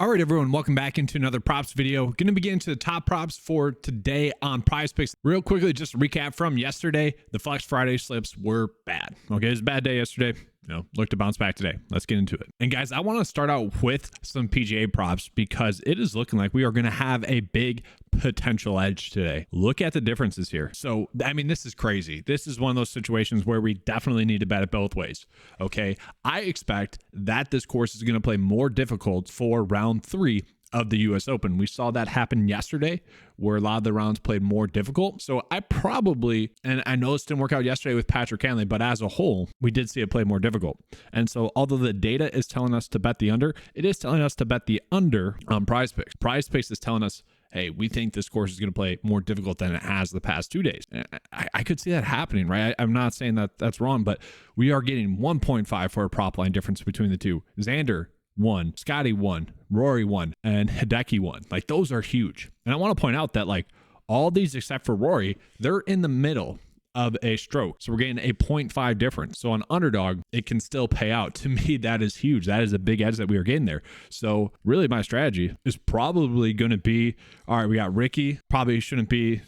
All right, everyone, welcome back into another props video. Going to be getting to the top props for today on PrizePicks. Real quickly, just a recap from yesterday. The Flex Friday slips were bad. Okay, it was a bad day yesterday. Look to bounce back today. Let's get into it. And guys, I want to start out with some PGA props because it is looking like we are going to have a big potential edge today. Look at the differences here. So, I mean, this is crazy. This is one of those situations where we definitely need to bet it both ways. Okay, I expect that this course is going to play more difficult for round 3 of the US Open. We saw that happen yesterday where a lot of the rounds played more difficult. So I probably, and I know this didn't work out yesterday with Patrick Cantlay, but as a whole, we did see it play more difficult. And so although the data is telling us to bet the under, it is telling us to bet the under on PrizePicks. PrizePicks is telling us, hey, we think this course is going to play more difficult than it has the past 2 days. I could see that happening, right? I'm not saying that that's wrong, but we are getting 1.5 for a prop line difference between the two. Xander 1, Scotty 1, Rory 1, and Hideki 1. Like, those are huge. And I want to point out that, like, all these except for Rory, they're in the middle of a stroke. So we're getting a 0.5 difference. So on Underdog, it can still pay out. To me, that is huge. That is a big edge that we are getting there. So really my strategy is probably going to be, all right, we got Ricky. Probably shouldn't be,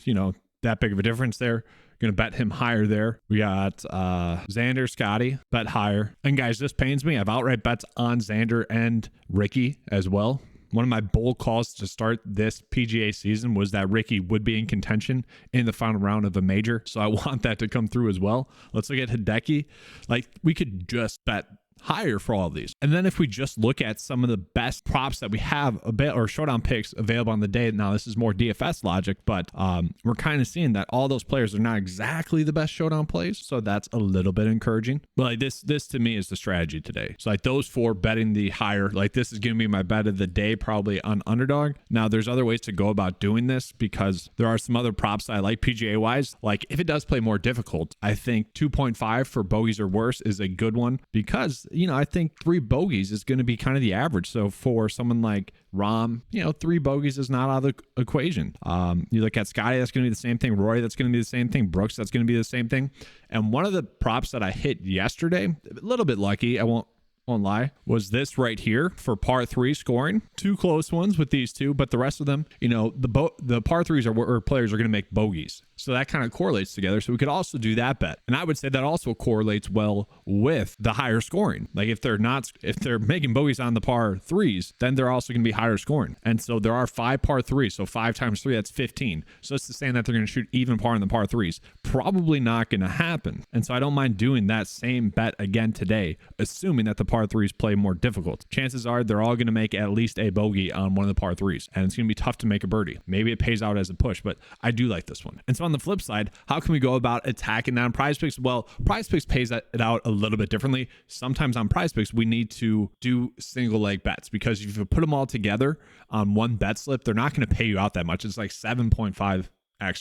that big of a difference there. Going to bet him higher there. We got Xander, Scotty, bet higher. And guys, this pains me. I have outright bets on Xander and Ricky as well. One of my bold calls to start this PGA season was that Ricky would be in contention in the final round of a major. So I want that to come through as well. Let's look at Hideki. Like, we could just bet higher for all of these. And then if we just look at some of the best props that we have a bit, or showdown picks available on the day. Now this is more DFS logic, but we're kind of seeing that all those players are not exactly the best showdown plays. So that's a little bit encouraging. But like this to me is the strategy today. So like those 4 betting the higher, like this is going to be my bet of the day, probably on Underdog. Now there's other ways to go about doing this because there are some other props that I like PGA wise. Like if it does play more difficult, I think 2.5 for bogeys or worse is a good one because I think 3 bogeys is going to be kind of the average. So for someone like Rahm, 3 bogeys is not out of the equation. You look at Scotty, that's going to be the same thing. Rory, that's going to be the same thing. Brooks, that's going to be the same thing. And one of the props that I hit yesterday, a little bit lucky, I won't lie, was this right here for par 3 scoring. 2 close ones with these 2, but the rest of them, the par 3s are where players are going to make bogeys. So that kind of correlates together. So we could also do that bet. And I would say that also correlates well with the higher scoring. Like if they're making bogeys on the par 3s, then they're also going to be higher scoring. And so there are 5 par 3s. So 5 times 3, that's 15. So it's saying that they're going to shoot even par on the par 3s. Probably not going to happen. And so I don't mind doing that same bet again today, assuming that the par 3s play more difficult. Chances are they're all going to make at least a bogey on one of the par 3s. And it's going to be tough to make a birdie. Maybe it pays out as a push, but I do like this one. And so on the flip side, how can we go about attacking that on PrizePicks? Well, PrizePicks pays it out a little bit differently. Sometimes on PrizePicks, we need to do single leg bets because if you put them all together on one bet slip, they're not going to pay you out that much. It's like 7.5x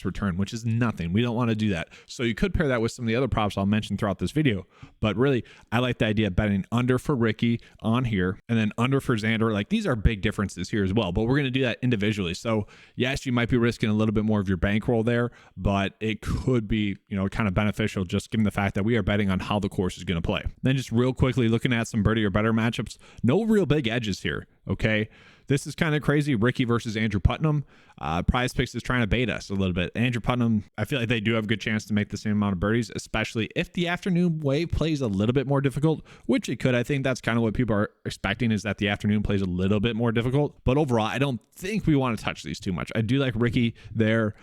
return, which is nothing. We don't want to do that. So you could pair that with some of the other props I'll mention throughout this video. But really, I like the idea of betting under for Ricky on here and then under for Xander. Like these are big differences here as well, but we're going to do that individually. So yes, you might be risking a little bit more of your bankroll there, but it could be, kind of beneficial just given the fact that we are betting on how the course is going to play. Then just real quickly looking at some birdie or better matchups, no real big edges here. Okay. This is kind of crazy. Ricky versus Andrew Putnam. PrizePicks is trying to bait us a little bit. Andrew Putnam, I feel like they do have a good chance to make the same amount of birdies, especially if the afternoon wave plays a little bit more difficult, which it could. I think that's kind of what people are expecting, is that the afternoon plays a little bit more difficult. But overall, I don't think we want to touch these too much. I do like Ricky there.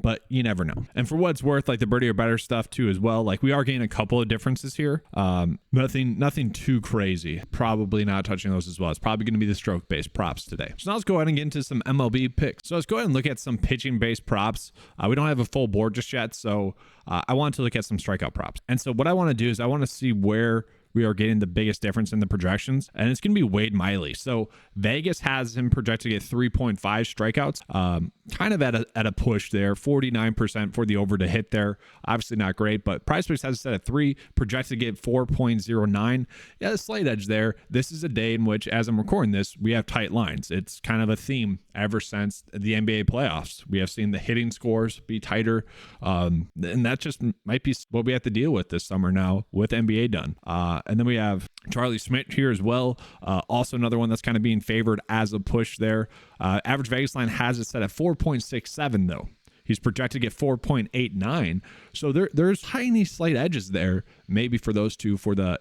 But you never know. And for what it's worth, like the birdie or better stuff too as well. Like we are getting a couple of differences here. Nothing too crazy. Probably not touching those as well. It's probably going to be the stroke based props today. So now let's go ahead and get into some MLB picks. So let's go ahead and look at some pitching based props. We don't have a full board just yet. So I want to look at some strikeout props. And so what I want to do is I want to see where we are getting the biggest difference in the projections, and it's going to be Wade Miley. So Vegas has him projected to get 3.5 strikeouts, kind of at a push there, 49% for the over to hit there. Obviously not great, but PrizePicks has it set at 3, projected to get 4.09. Yeah, a slight edge there. This is a day in which, as I'm recording this, we have tight lines. It's kind of a theme ever since the NBA playoffs. We have seen the hitting scores be tighter, and that just might be what we have to deal with this summer now with NBA done. And then we have Charlie Smith here as well. Also another one that's kind of being favored as a push there. Average Vegas line has it set at 4.67 though. He's projected to get 4.89. So there's tiny slight edges there, maybe for those two for the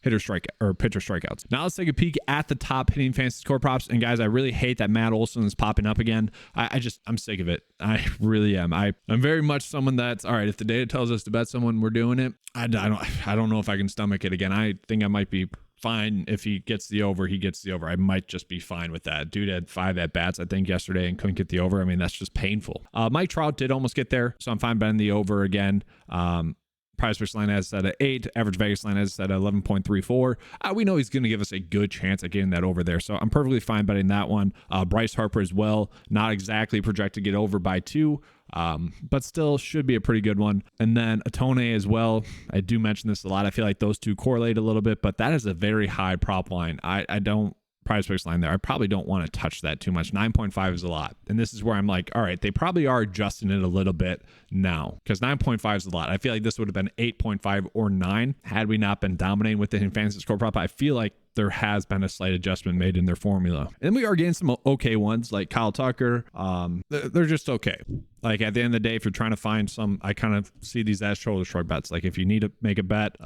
pitcher strikeouts. Now let's take a peek at the top hitting fantasy score props. And guys, I really hate that Matt Olson is popping up again. I'm sick of it. I really am. I'm very much someone that's all right. If the data tells us to bet someone, we're doing it. I don't know if I can stomach it again. I think I might be fine if he gets the over. He gets the over. I might just be fine with that. Dude had 5 at bats, I think, yesterday and couldn't get the over. I mean, that's just painful. Mike Trout did almost get there, so I'm fine betting the over again. PrizePicks line has set at 8. Average Vegas line has set at 11.34. We know he's going to give us a good chance at getting that over there, so I'm perfectly fine betting that one. Bryce Harper as well, not exactly projected to get over by 2. But still should be a pretty good one. And then Atone as well. I do mention this a lot. I feel like those two correlate a little bit, but that is a very high prop line. I don't PrizePicks line there. I probably don't want to touch that too much. 9.5 is a lot. And this is where I'm like, all right, they probably are adjusting it a little bit now because 9.5 is a lot. I feel like this would have been 8.5 or 9 had we not been dominating with the fantasy score prop. I feel like there has been a slight adjustment made in their formula. And then we are getting some okay ones like Kyle Tucker. They're just okay. Like at the end of the day, if you're trying to find some, I kind of see these as shoulder shrug bets. Like if you need to make a bet,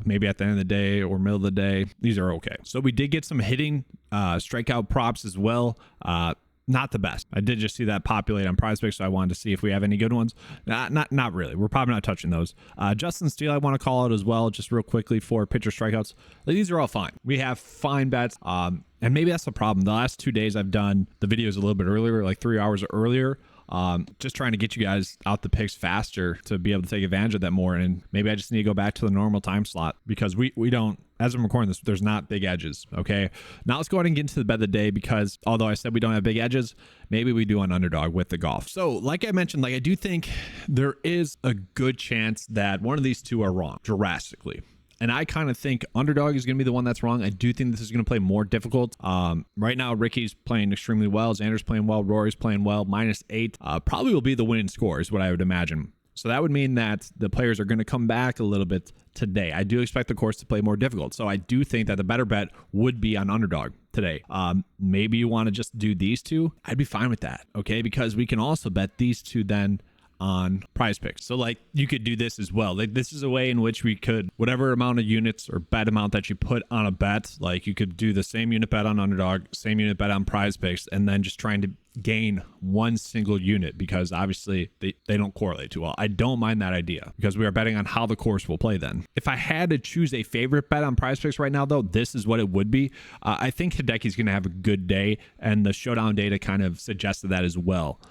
maybe at the end of the day or middle of the day, these are okay. So we did get some hitting strikeout props as well. Not the best. I did just see that populate on PrizePicks, so I wanted to see if we have any good ones. Not really. We're probably not touching those. Justin Steele, I want to call out as well, just real quickly for pitcher strikeouts. Like, these are all fine. We have fine bets. And maybe that's the problem. The last 2 days I've done the videos a little bit earlier, like 3 hours earlier. Just trying to get you guys out the picks faster to be able to take advantage of that more. And maybe I just need to go back to the normal time slot because we don't, as I'm recording this, there's not big edges. Okay. Now let's go ahead and get into the bet of the day because although I said we don't have big edges, maybe we do on Underdog with the golf. So like I mentioned, like I do think there is a good chance that one of these two are wrong drastically. And I kind of think Underdog is going to be the one that's wrong. I do think this is going to play more difficult. Right now, Ricky's playing extremely well. Xander's playing well. Rory's playing well. -8 probably will be the winning score is what I would imagine. So that would mean that the players are going to come back a little bit today. I do expect the course to play more difficult. So I do think that the better bet would be on Underdog today. Maybe you want to just do these two. I'd be fine with that. Okay. Because we can also bet these two then on PrizePicks. So like you could do this as well. Like this is a way in which we could, whatever amount of units or bet amount that you put on a bet, like you could do the same unit bet on Underdog, same unit bet on PrizePicks, and then just trying to gain one single unit because obviously they don't correlate too well. I don't mind that idea because we are betting on how the course will play then. If I had to choose a favorite bet on PrizePicks right now though, this is what it would be. I think Hideki's going to have a good day and the showdown data kind of suggested that as well.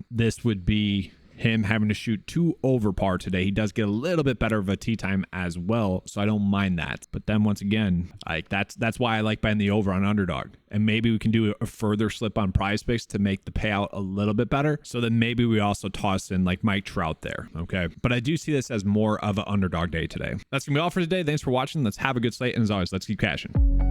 This would be him having to shoot 2 over par today. He does get a little bit better of a tee time as well, so I don't mind that. But then once again, like that's why I like betting the over on Underdog. And maybe we can do a further slip on PrizePicks to make the payout a little bit better. So then maybe we also toss in like Mike Trout there. Okay. But I do see this as more of an Underdog day today. That's gonna be all for today. Thanks for watching. Let's have a good slate. And as always, let's keep cashing.